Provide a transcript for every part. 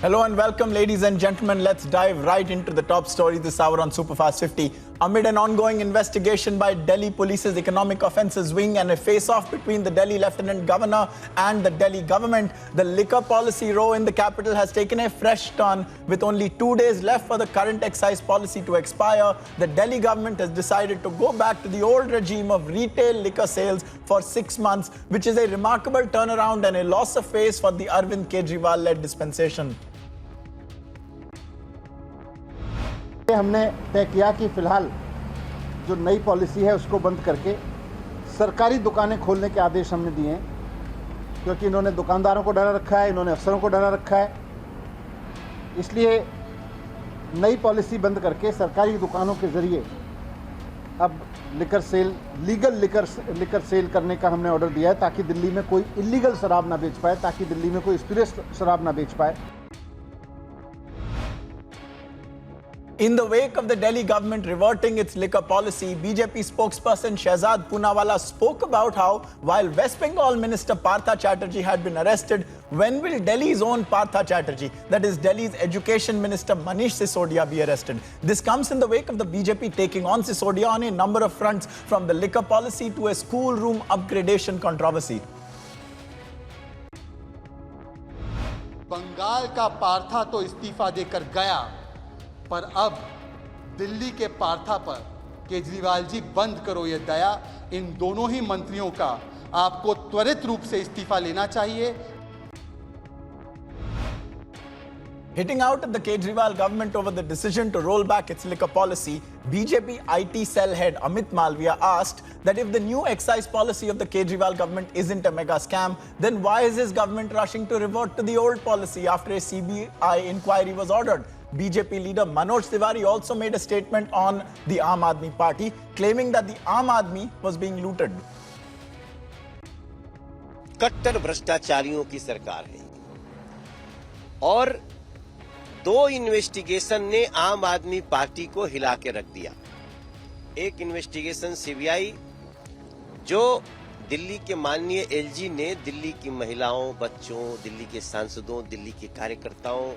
Hello and welcome, ladies and gentlemen. Let's dive right into the top story this hour on Superfast 50. Amid an ongoing investigation by Delhi Police's Economic Offences Wing and a face-off between the Delhi Lieutenant Governor and the Delhi government, the liquor policy row in the capital has taken a fresh turn. With only 2 days left for the current excise policy to expire, the Delhi government has decided to go back to the old regime of retail liquor sales for 6 months, which is a remarkable turnaround and a loss of face for the Arvind Kejriwal-led dispensation. हमने तय किया कि फिलहाल जो नई policy है उसको बंद करके सरकारी दुकानें खोलने के आदेश हमने दिए हैं, क्योंकि इन्होंने दुकानदारों को डरा रखा है, इन्होंने अफसरों को डरा रखा है। इसलिए नई पॉलिसी बंद करके सरकारी दुकानों के ज़रिए अब liquor sale, legal liquor sale करने का हमने ऑर्डर दिया है, ताकि दिल्ली में कोई इलीगल शराब ना बेच पाए, ताकि दिल्ली में कोई स्पिरिट शराब ना बेच पाए। In the wake of the Delhi government reverting its liquor policy, BJP spokesperson Shehzad Poonawalla spoke about how, while West Bengal Minister Partha Chatterjee had been arrested, when will Delhi's own Partha Chatterjee, that is Delhi's Education Minister Manish Sisodia, be arrested? This comes in the wake of the BJP taking on Sisodia on a number of fronts, from the liquor policy to a schoolroom upgradation controversy. Bengal का पार्था तो इस्तीफा देकर गया, पर अब दिल्ली के पार्था पर केजरीवाल जी बंद करो ये दया। इन दोनों ही मंत्रियों का आपको त्वरित रूप से इस्तीफा लेना चाहिए। Hitting out at the Kejriwal government over the decision to roll back its liquor policy, BJP IT cell head Amit Malviya asked that if the new excise policy of the Kejriwal government isn't a mega scam, then why is his government rushing to revert to the old policy after a CBI inquiry was ordered? BJP leader Manoj Tiwari also made a statement on the Aam Aadmi Party, claiming that the Aam Aadmi was being looted. कट्टर भ्रष्टाचारियों की सरकार है और 2 investigation ने आम आदमी party को हिला के रख दिया। एक इन्वेस्टिगेशन सीबीआई, जो दिल्ली के माननीय एलजी ने दिल्ली की महिलाओं, बच्चों, दिल्ली के सांसदों, दिल्ली के कार्यकर्ताओं,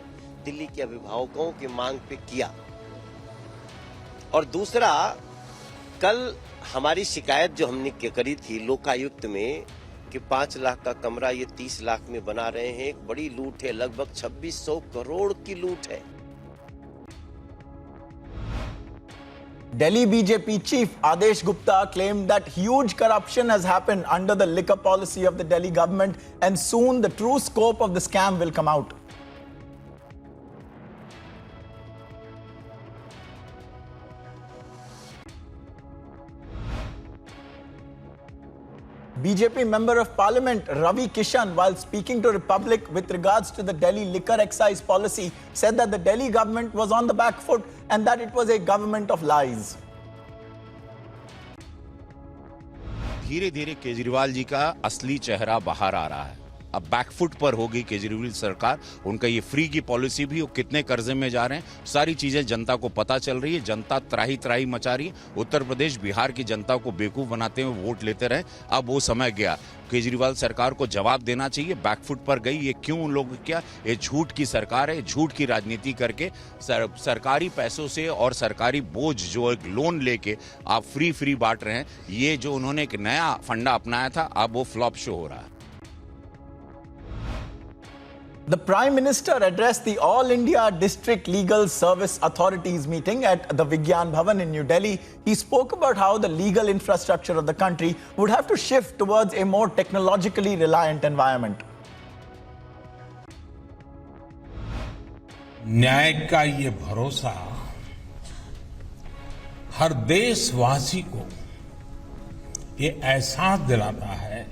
दिल्ली के अभिभावकों की मांग पे किया। और दूसरा, कल हमारी शिकायत जो हमने करी थी लोकायुक्त में कि 5 लाख का कमरा ये 30 लाख में बना रहे हैं, एक बड़ी लूट है, लगभग 2600 करोड़ की लूट है। Delhi BJP chief Adesh Gupta claimed that huge corruption has happened under the liquor policy of the Delhi government, and soon the true scope of the scam will come out. BJP Member of Parliament Ravi Kishan, while speaking to Republic with regards to the Delhi liquor excise policy, said that the Delhi government was on the back foot and that it was a government of lies. धीरे धीरे केजरीवाल जी का असली चेहरा बाहर आ रहा है। अब back foot पर होगी केजरीवाल सरकार। उनका ये फ्री की पॉलिसी भी, वो कितने कर्जे में जा रहे हैं, सारी चीजें जनता को पता चल रही है। जनता त्राही त्राही मचा रही है। उत्तर प्रदेश, बिहार की जनता को बेवकूफ बनाते हुए वोट लेते रहे। अब वो समय गया, केजरीवाल सरकार को जवाब देना चाहिए। बैकफुट पर गई, ये क्यों उन लोग क्या? ये झूठ की सरकार है। झूठ की राजनीति करके सरकारी पैसों से और सरकारी बोझ जो एक लोन लेके आप फ्री बांट रहे हैं, ये जो उन्होंने एक नया फंडा अपनाया था, अब वो फ्लॉप शो हो रहा है। The Prime Minister addressed the All India District Legal Service Authorities meeting at the Vigyan Bhavan in New Delhi. He spoke about how the legal infrastructure of the country would have to shift towards a more technologically reliant environment. न्याय का ये भरोसा हर देशवासी को ये एहसास दिलाता है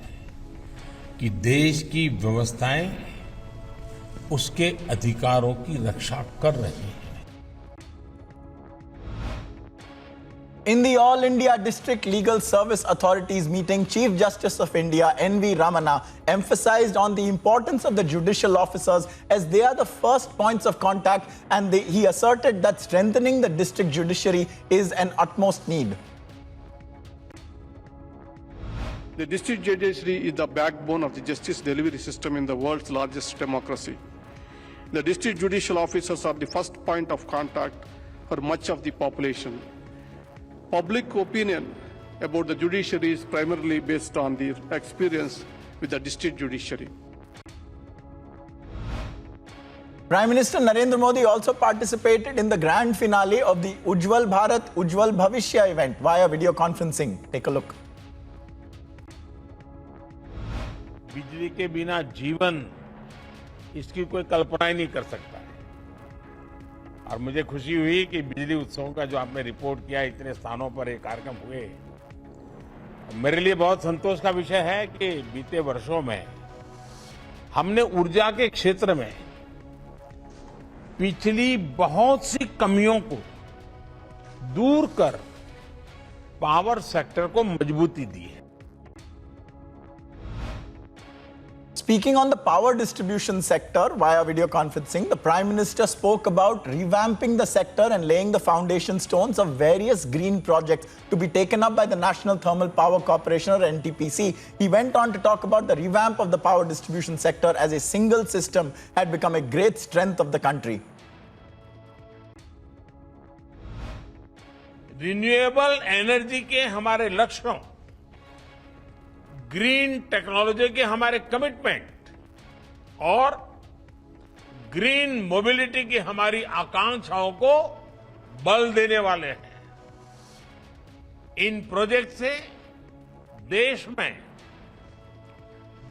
कि देश की व्यवस्थाएं उसके अधिकारों की रक्षा कर रही है। In the All India District Legal Service Authorities meeting, Chief Justice of India N.V. Ramana emphasized on the importance of the judicial officers, as they are the first points of contact, and he asserted that strengthening the district judiciary is an utmost need. The district judiciary is the backbone of the justice delivery system in the world's largest democracy. The district judicial officers are the first point of contact for much of the population. Public opinion about the judiciary is primarily based on their experience with the district judiciary. Prime Minister Narendra Modi also participated in the grand finale of the Ujjwal Bharat, Ujjwal Bhavishya event via video conferencing. Take a look. बिजली के बिना जीवन इसकी कोई कल्पना ही नहीं कर सकता है। और मुझे खुशी हुई कि बिजली उत्सव का जो आपने रिपोर्ट किया, इतने स्थानों पर ये कार्यक्रम हुए, मेरे लिए बहुत संतोष का विषय है कि बीते वर्षों में हमने ऊर्जा के क्षेत्र में पिछली बहुत सी कमियों को दूर कर पावर सेक्टर को मजबूती दी है। Speaking on the power distribution sector via video conferencing, the Prime Minister spoke about revamping the sector and laying the foundation stones of various green projects to be taken up by the National Thermal Power Corporation or NTPC. He went on to talk about the revamp of the power distribution sector as a single system had become a great strength of the country. Renewable energy के हमारे लक्ष्यों, green technology के हमारे commitment और green mobility की हमारी आकांक्षाओं को बल देने वाले हैं। इन प्रोजेक्ट से देश में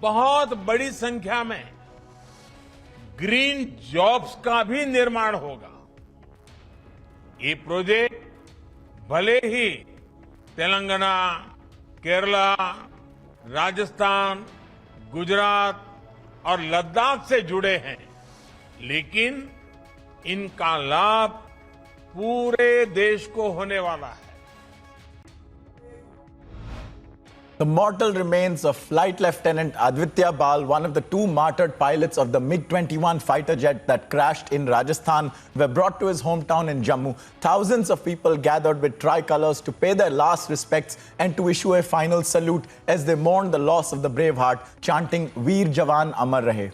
बहुत बड़ी संख्या में ग्रीन जॉब्स का भी निर्माण होगा। ये प्रोजेक्ट भले ही तेलंगाना, केरला, राजस्थान, गुजरात और लद्दाख से जुड़े हैं, लेकिन इनका लाभ पूरे देश को होने वाला है। The mortal remains of Flight Lieutenant Advitya Bal, one of the two martyred pilots of the MiG-21 fighter jet that crashed in Rajasthan, were brought to his hometown in Jammu. Thousands of people gathered with tricolors to pay their last respects and to issue a final salute as they mourned the loss of the brave heart, chanting "Veer Jawan Amar Rahe."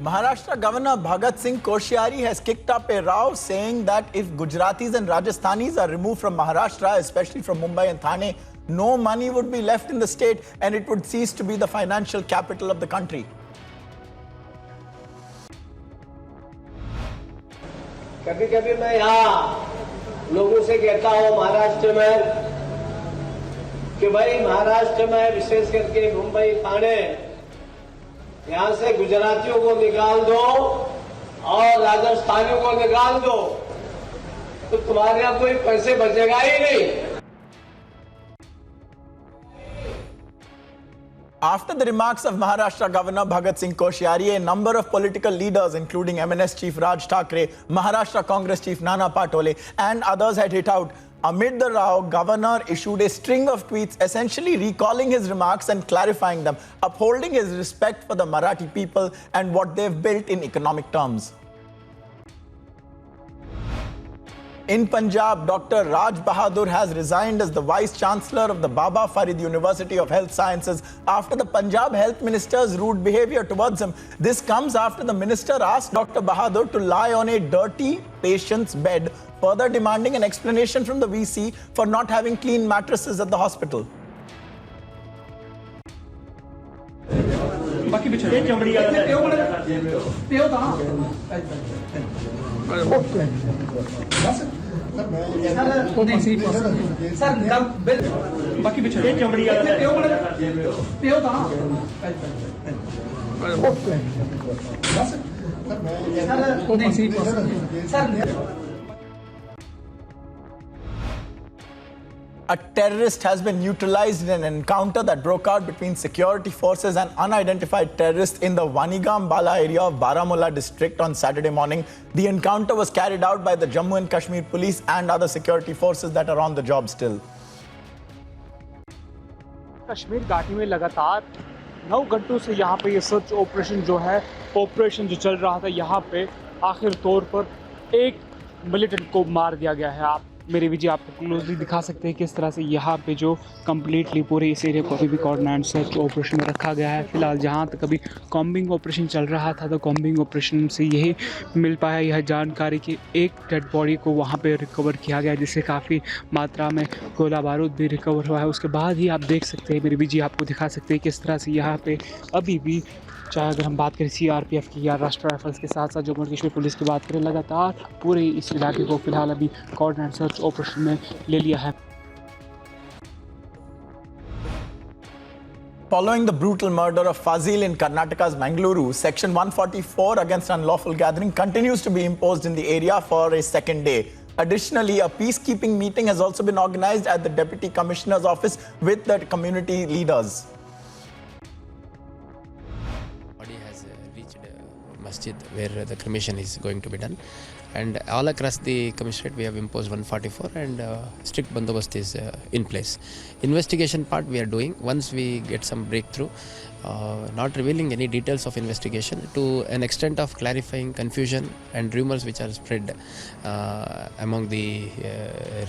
Maharashtra Governor Bhagat Singh Koshyari has kicked up a row saying that if Gujaratis and Rajasthanis are removed from Maharashtra, especially from Mumbai and Thane, no money would be left in the state and it would cease to be the financial capital of the country. कभी कभी मैं यहाँ लोगों से कहता हूँ महाराष्ट्र में कि भाई महाराष्ट्र में विशेष करके मुंबई, थाने, यहाँ से गुजरातियों को निकाल दो और राजस्थानियों को निकाल दो तो तुम्हारे यहाँ कोई पैसे बचेगा ही नहीं। After the remarks of Maharashtra Governor Bhagat Singh Koshyari, a number of political leaders, including MNS Chief Raj Thackeray, Maharashtra Congress Chief Nana Patole, and others had hit out. Amid the row, Governor issued a string of tweets essentially recalling his remarks and clarifying them, upholding his respect for the Marathi people and what they've built in economic terms. In Punjab, Dr. Raj Bahadur has resigned as the Vice-Chancellor of the Baba Farid University of Health Sciences after the Punjab Health Minister's rude behavior towards him. This comes after the minister asked Dr. Bahadur to lie on a dirty patient's bed, further demanding an explanation from the VC for not having clean mattresses at the hospital. A terrorist has been neutralized in an encounter that broke out between security forces and unidentified terrorists in the Vanigam Bala area of Baramulla district on Saturday morning. The encounter was carried out by the Jammu and Kashmir police and other security forces that are on the job still. Kashmir घाटी में लगातार 9 घंटों से यहाँ पे ये search operation जो है ऑपरेशन जो चल रहा था, यहाँ पे आखिर तौर पर एक मिलिटेंट को मार दिया गया है। आप मेरे विजय आपको क्लोजली दिखा सकते हैं किस तरह से यहाँ पे जो कम्प्लीटली पूरे इस एरिया को अभी भी कोऑर्डिनेट सर्च ऑपरेशन में रखा गया है। फिलहाल जहाँ तक अभी कॉम्बिंग ऑपरेशन चल रहा था तो कॉम्बिंग ऑपरेशन से यही मिल पाया यह जानकारी कि एक डेड बॉडी को वहाँ पे रिकवर किया गया, जिससे काफ़ी मात्रा में गोला बारूद भी रिकवर हुआ है। उसके बाद ही आप देख सकते हैं, मेरे विजय आपको दिखा सकते हैं किस तरह से यहाँ पे अभी भी, चाहे अगर हम बात करें सीआरपीएफ की या राष्ट्रीय राइफल्स के साथ साथ जम्मू कश्मीर पुलिस की बात करें, लगातार पूरे इस इलाके को फिलहाल अभी कोऑर्डिनेट सर्च ऑपरेशन में ले लिया है। Following the brutal murder of Fazil in Karnataka's Mangaluru, Section 144 against unlawful gathering continues to be imposed in the area for a second day. Additionally, a peacekeeping meeting has also been organized at the Deputy Commissioner's office with the community leaders. Masjid where the cremation is going to be done, and all across the commissionerate we have imposed 144 and strict bandobast is in place. Investigation part we are doing once we get some breakthrough, not revealing any details of investigation to an extent of clarifying confusion and rumors which are spread among the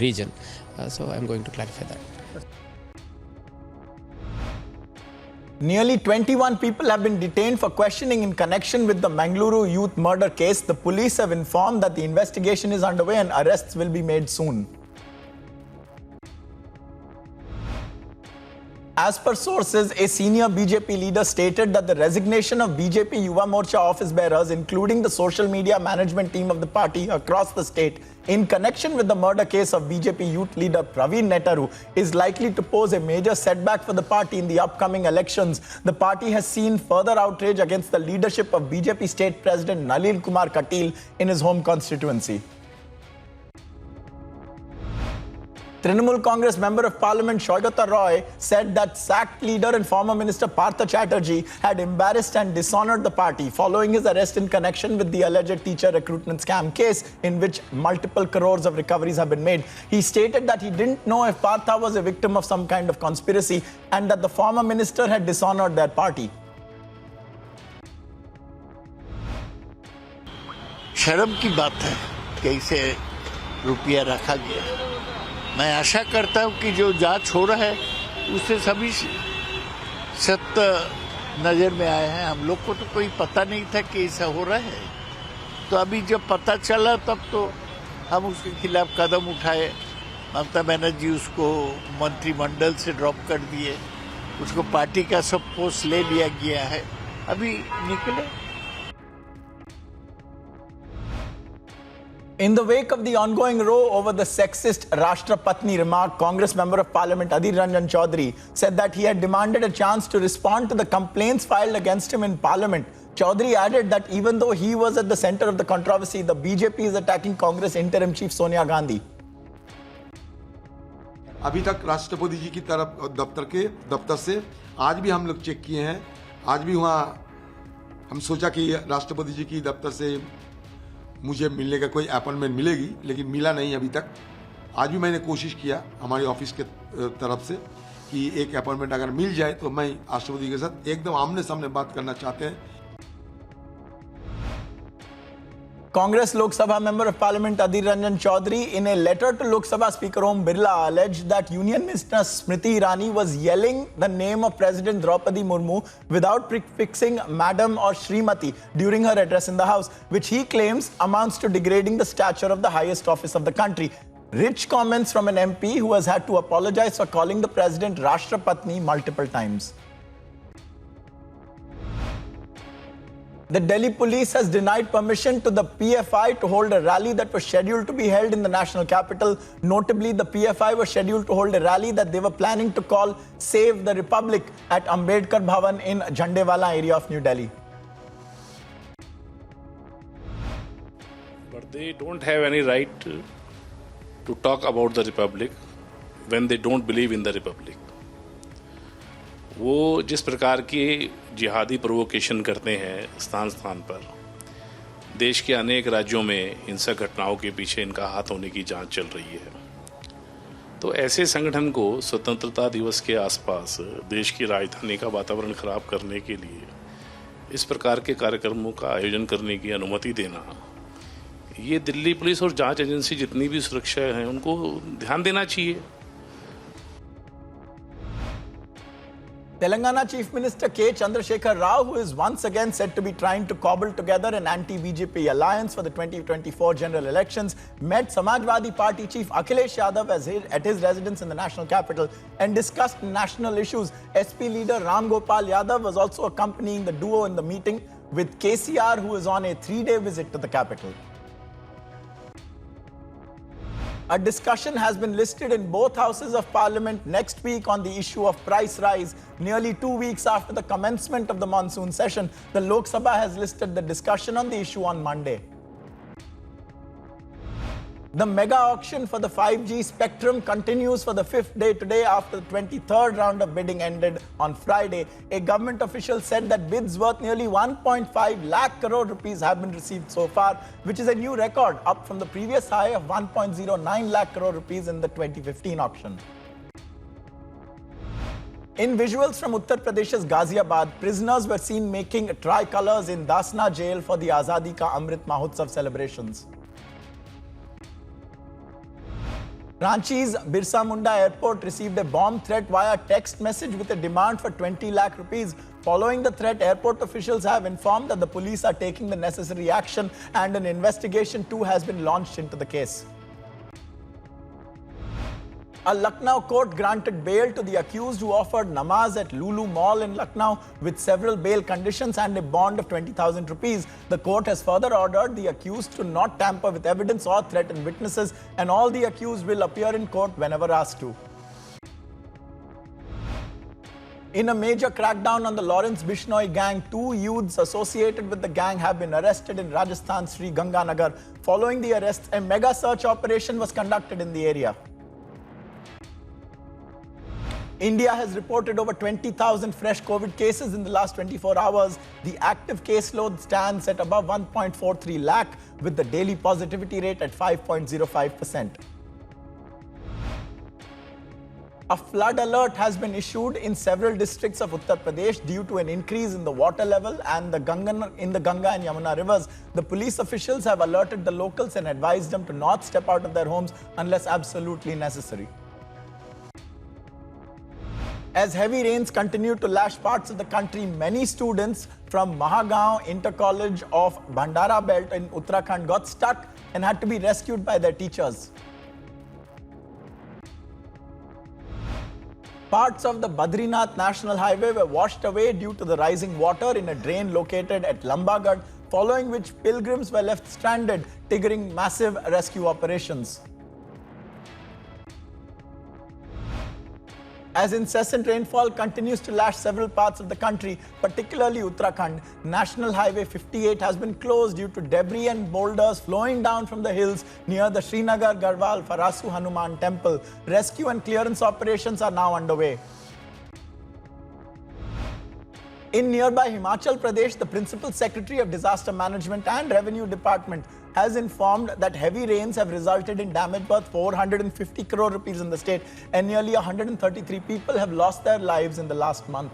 region. So I am going to clarify that. Nearly 21 people have been detained for questioning in connection with the Mangaluru youth murder case. The police have informed that the investigation is underway and arrests will be made soon. As per sources, a senior BJP leader stated that the resignation of BJP Yuva Morcha office bearers, including the social media management team of the party across the state, in connection with the murder case of BJP youth leader Praveen Netaru, is likely to pose a major setback for the party in the upcoming elections. The party has seen further outrage against the leadership of BJP State President Nalin Kumar Katil in his home constituency. Trinamool Congress Member of Parliament Shougata Roy said that sacked leader and former Minister Partha Chatterjee had embarrassed and dishonored the party following his arrest in connection with the alleged teacher recruitment scam case in which multiple crores of recoveries have been made. He stated that he didn't know if Partha was a victim of some kind of conspiracy and that the former minister had dishonored their party. शर्म की बात है कि इसे रुपया रखा गया। मैं आशा करता हूं कि जो जांच हो रहा है उससे सभी सत्य नजर में आए हैं। हम लोग को तो कोई पता नहीं था कि ऐसा हो रहा है, तो अभी जब पता चला तब तो हम उसके खिलाफ कदम उठाए। ममता बनर्जी उसको मंत्रिमंडल से ड्रॉप कर दिए, उसको पार्टी का सब पोस्ट ले लिया गया है, अभी निकले। In the wake of the ongoing row over the sexist Rashtra Patni remark, Congress Member of Parliament Adhir Ranjan Chaudhary said that he had demanded a chance to respond to the complaints filed against him in Parliament. Chaudhary added that even though he was at the center of the controversy, the BJP is attacking Congress interim chief Sonia Gandhi. अभी तक राष्ट्रपति जी की तरफ दफ्तर से आज भी हम लोग चेक किए हैं। आज भी वहाँ हम सोचा कि राष्ट्रपति जी की दफ्तर से मुझे मिलने का कोई अपॉइंटमेंट मिलेगी, लेकिन मिला नहीं अभी तक। आज भी मैंने कोशिश किया हमारी ऑफिस के तरफ से कि एक अपॉइंटमेंट अगर मिल जाए तो मैं राष्ट्रपति के साथ एकदम आमने सामने बात करना चाहते हैं। Congress Lok Sabha Member of Parliament Adhir Ranjan Chaudhary, in a letter to Lok Sabha Speaker Om Birla, alleged that Union Minister Smriti Irani was yelling the name of President Draupadi Murmu without prefixing Madam or Shrimati during her address in the House, which he claims amounts to degrading the stature of the highest office of the country. Rich comments from an MP who has had to apologize for calling the President Rashtra Patni multiple times. The Delhi police has denied permission to the PFI to hold a rally that was scheduled to be held in the national capital. Notably, the PFI was scheduled to hold a rally that they were planning to call Save the Republic at Ambedkar Bhavan in Jhandewala area of New Delhi. But they don't have any right to talk about the Republic when they don't believe in the Republic. वो जिस प्रकार की जिहादी provocation करते हैं स्थान स्थान पर, देश के अनेक राज्यों में हिंसक घटनाओं के पीछे इनका हाथ होने की जांच चल रही है। तो ऐसे संगठन को स्वतंत्रता दिवस के आसपास देश की राजधानी का वातावरण खराब करने के लिए इस प्रकार के कार्यक्रमों का आयोजन करने की अनुमति देना, ये दिल्ली पुलिस और जांच एजेंसी जितनी भी सुरक्षा है उनको ध्यान देना चाहिए। Telangana Chief Minister K. Chandrasekhar Rao, who is once again said to be trying to cobble together an anti-BJP alliance for the 2024 general elections, met Samajwadi Party Chief AKHILESH YADAV at his residence in the national capital and discussed national issues. SP leader Ram Gopal Yadav was also accompanying the duo in the meeting with KCR, who is on a 3-day visit to the capital. A discussion has been listed in both houses of parliament next week on the issue of price rise. Nearly 2 weeks after the commencement of the monsoon session, the Lok Sabha has listed the discussion on the issue on Monday. The mega auction for the 5G spectrum continues for the 5th day today after the 23rd round of bidding ended on Friday. A government official said that bids worth nearly 1.5 lakh crore rupees have been received so far, which is a new record, up from the previous high of 1.09 lakh crore rupees in the 2015 auction. In visuals from Uttar Pradesh's Ghaziabad, prisoners were seen making tricolors in Dasna jail for the Azadi Ka Amrit Mahotsav celebrations. Ranchi's Birsa Munda airport received a bomb threat via text message with a demand for 20 lakh rupees. Following the threat, airport officials have informed that the police are taking the necessary action and an investigation too has been launched into the case. A Lucknow court granted bail to the accused who offered namaz at LULU Mall in Lucknow with several bail conditions and a bond of 20,000 rupees. The court has further ordered the accused to not tamper with evidence or threaten witnesses, and all the accused will appear in court whenever asked to. In a major crackdown on the Lawrence Bishnoi gang, 2 youths associated with the gang have been arrested in Rajasthan's Sri Ganganagar. Following the arrests, a mega search operation was conducted in the area. India has reported over 20,000 fresh COVID cases in the last 24 hours. The active caseload stands at above 1.43 lakh, with the daily positivity rate at 5.05%. A flood alert has been issued in several districts of Uttar Pradesh due to an increase in the water level and the Ganga and Yamuna rivers. The police officials have alerted the locals and advised them to not step out of their homes unless absolutely necessary. As heavy rains continue to lash parts of the country, many students from Mahagaon Inter-College of Bhandara Belt in Uttarakhand got stuck and had to be rescued by their teachers. Parts of the Badrinath National Highway were washed away due to the rising water in a drain located at Lambagad, following which pilgrims were left stranded, triggering massive rescue operations. As incessant rainfall continues to lash several parts of the country, particularly Uttarakhand, National Highway 58 has been closed due to debris and boulders flowing down from the hills near the Srinagar Garhwal Farasu Hanuman temple. Rescue and clearance operations are now underway. In nearby Himachal Pradesh, the Principal Secretary of Disaster Management and Revenue Department has informed that heavy rains have resulted in damage worth 450 crore rupees in the state, and nearly 133 people have lost their lives in the last month.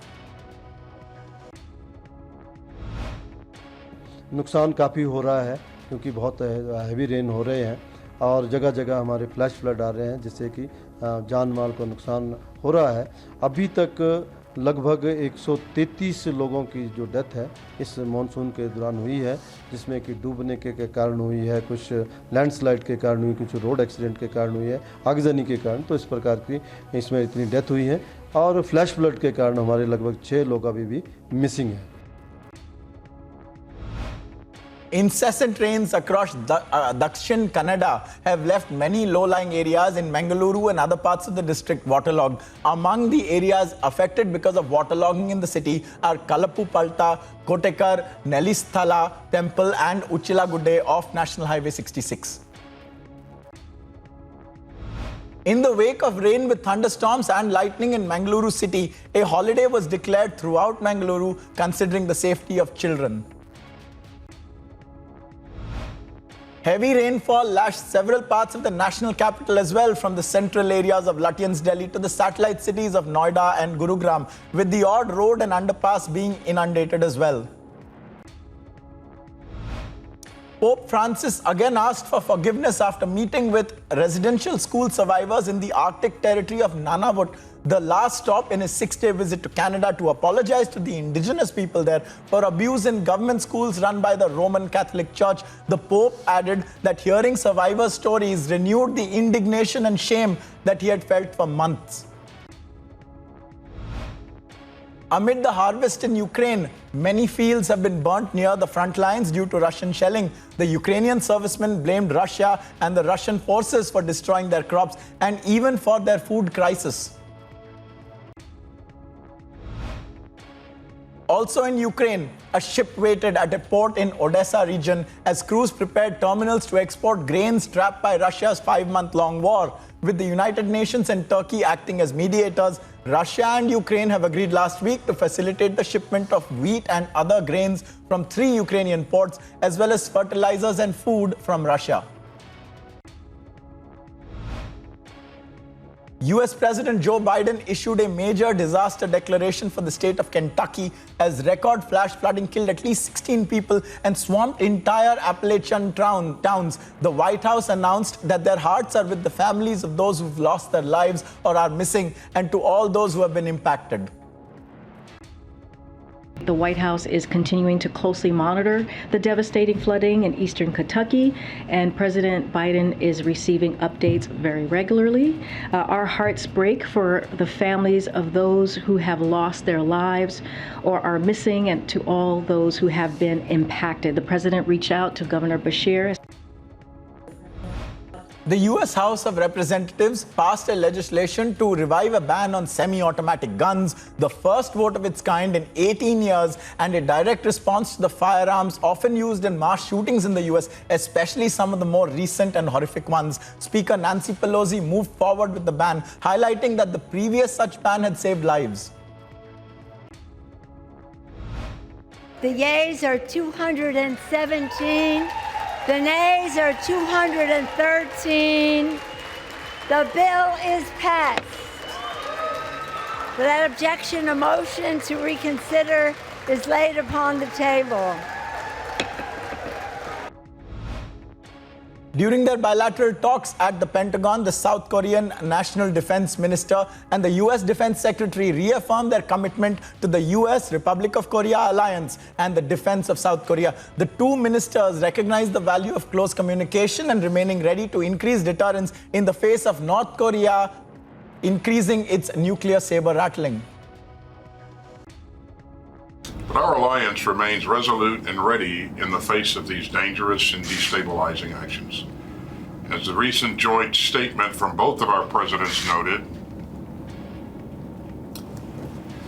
नुकसान काफ़ी हो रहा है क्योंकि बहुत heavy rain हो रहे हैं और जगह जगह हमारे फ्लैश फ्लड आ रहे हैं, जिससे कि जान माल को नुकसान हो रहा है। अभी तक लगभग 133 लोगों की जो डेथ है इस मानसून के दौरान हुई है, जिसमें कि डूबने के कारण हुई है, कुछ लैंडस्लाइड के कारण हुई, कुछ रोड एक्सीडेंट के कारण हुई है, आगजनी के कारण। तो इस प्रकार की इसमें इतनी डेथ हुई है और फ्लैश फ्लड के कारण हमारे लगभग 6 लोग अभी भी मिसिंग हैं। Incessant rains across Dakshin Kannada have left many low-lying areas in Mangaluru and other parts of the district waterlogged. Among the areas affected because of waterlogging in the city are Kalapupalta, Kotekar, Nelisthala Temple and Uchilagude off National Highway 66. In the wake of rain with thunderstorms and lightning in Mangaluru city, a holiday was declared throughout Mangaluru considering the safety of children. Heavy rainfall lashed several parts of the national capital as well, from the central areas of Lutyens, Delhi to the satellite cities of Noida and Gurugram, with the odd road and underpass being inundated as well. Pope Francis again asked for forgiveness after meeting with residential school survivors in the Arctic territory of Nunavut, the last stop in his 6-day visit to Canada, to apologize to the indigenous people there for abuse in government schools run by the Roman Catholic Church. The Pope added that hearing survivors' stories renewed the indignation and shame that he had felt for months. Amid the harvest in Ukraine, many fields have been burnt near the front lines due to Russian shelling. The Ukrainian servicemen blamed Russia and the Russian forces for destroying their crops and even for their food crisis. Also in Ukraine, a ship waited at a port in Odessa region as crews prepared terminals to export grains trapped by Russia's 5-month-long war. With the United Nations and Turkey acting as mediators, Russia and Ukraine have agreed last week to facilitate the shipment of wheat and other grains from 3 Ukrainian ports, as well as fertilizers and food from Russia. US President Joe Biden issued a major disaster declaration for the state of Kentucky as record flash flooding killed at least 16 people and swamped entire Appalachian towns. The White House announced that their hearts are with the families of those who've lost their lives or are missing, and to all those who have been impacted. The White House is continuing to closely monitor the devastating flooding in eastern Kentucky, and President Biden is receiving updates very regularly. Our hearts break for the families of those who have lost their lives or are missing, and to all those who have been impacted. The President reached out to Governor Beshear. The US House of Representatives passed a legislation to revive a ban on semi-automatic guns, the first vote of its kind in 18 years, and a direct response to the firearms often used in mass shootings in the US, especially some of the more recent and horrific ones. Speaker Nancy Pelosi moved forward with the ban, highlighting that the previous such ban had saved lives. The yeas are 217. The nays are 213. The bill is passed. Without objection, a motion to reconsider is laid upon the table. During their bilateral talks at the Pentagon, the South Korean National Defense Minister and the US Defense Secretary reaffirmed their commitment to the US Republic of Korea alliance and the defense of South Korea. The two ministers recognized the value of close communication and remaining ready to increase deterrence in the face of North Korea increasing its nuclear saber rattling. But our alliance remains resolute and ready in the face of these dangerous and destabilizing actions. As the recent joint statement from both of our presidents noted,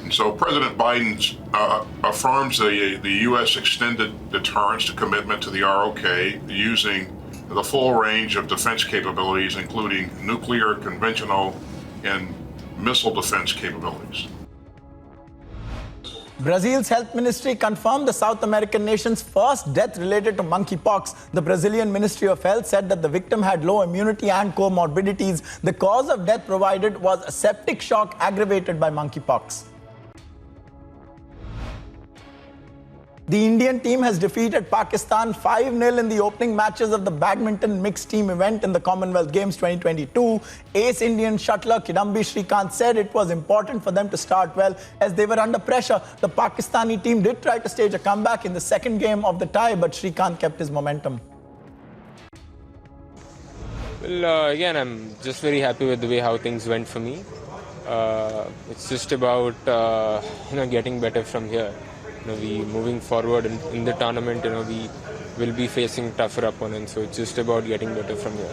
and so President Biden affirms the U.S. extended deterrence commitment to the ROK using the full range of defense capabilities, including nuclear, conventional, and missile defense capabilities. Brazil's health ministry confirmed the South American nation's first death related to monkeypox. The Brazilian Ministry of Health said that the victim had low immunity and comorbidities. The cause of death provided was a septic shock aggravated by monkeypox. The Indian team has defeated Pakistan 5-0 in the opening matches of the badminton mixed team event in the Commonwealth Games 2022. Ace Indian shuttler Kidambi Srikanth said it was important for them to start well as they were under pressure. The Pakistani team did try to stage a comeback in the second game of the tie, but Srikanth kept his momentum. Well, again, I'm just very happy with the way how things went for me. It's just about getting better from here. We moving forward in the tournament, we will be facing tougher opponents, so it's just about getting better from here.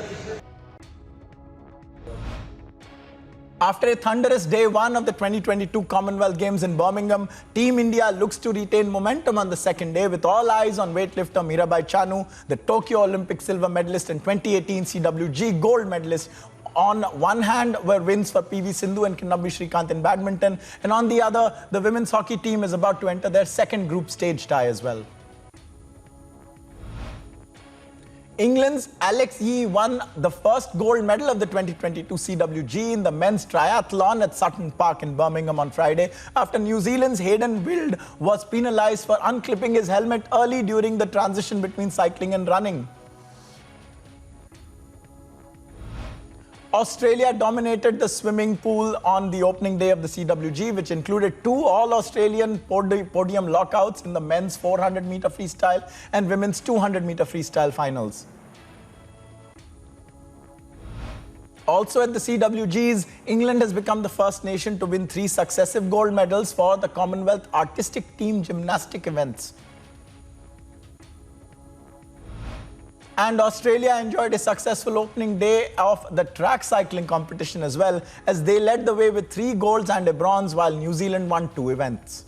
After a thunderous day one of the 2022 Commonwealth Games in Birmingham, Team India looks to retain momentum on the second day with all eyes on weightlifter Mirabai Chanu, the Tokyo Olympic silver medalist and 2018 CWG gold medalist. On one hand were wins for PV Sindhu and Kidambi Srikanth in badminton, and on the other, the women's hockey team is about to enter their second group stage tie as well. England's Alex Yee won the first gold medal of the 2022 CWG in the men's triathlon at Sutton Park in Birmingham on Friday after New Zealand's Hayden Wild was penalised for unclipping his helmet early during the transition between cycling and running. Australia dominated the swimming pool on the opening day of the CWG, which included 2 All-Australian podium lockouts in the men's 400-meter freestyle and women's 200-meter freestyle finals. Also at the CWGs, England has become the first nation to win 3 successive gold medals for the Commonwealth Artistic Team Gymnastic events. And Australia enjoyed a successful opening day of the track cycling competition as well, as they led the way with 3 golds and a bronze, while New Zealand won 2 events.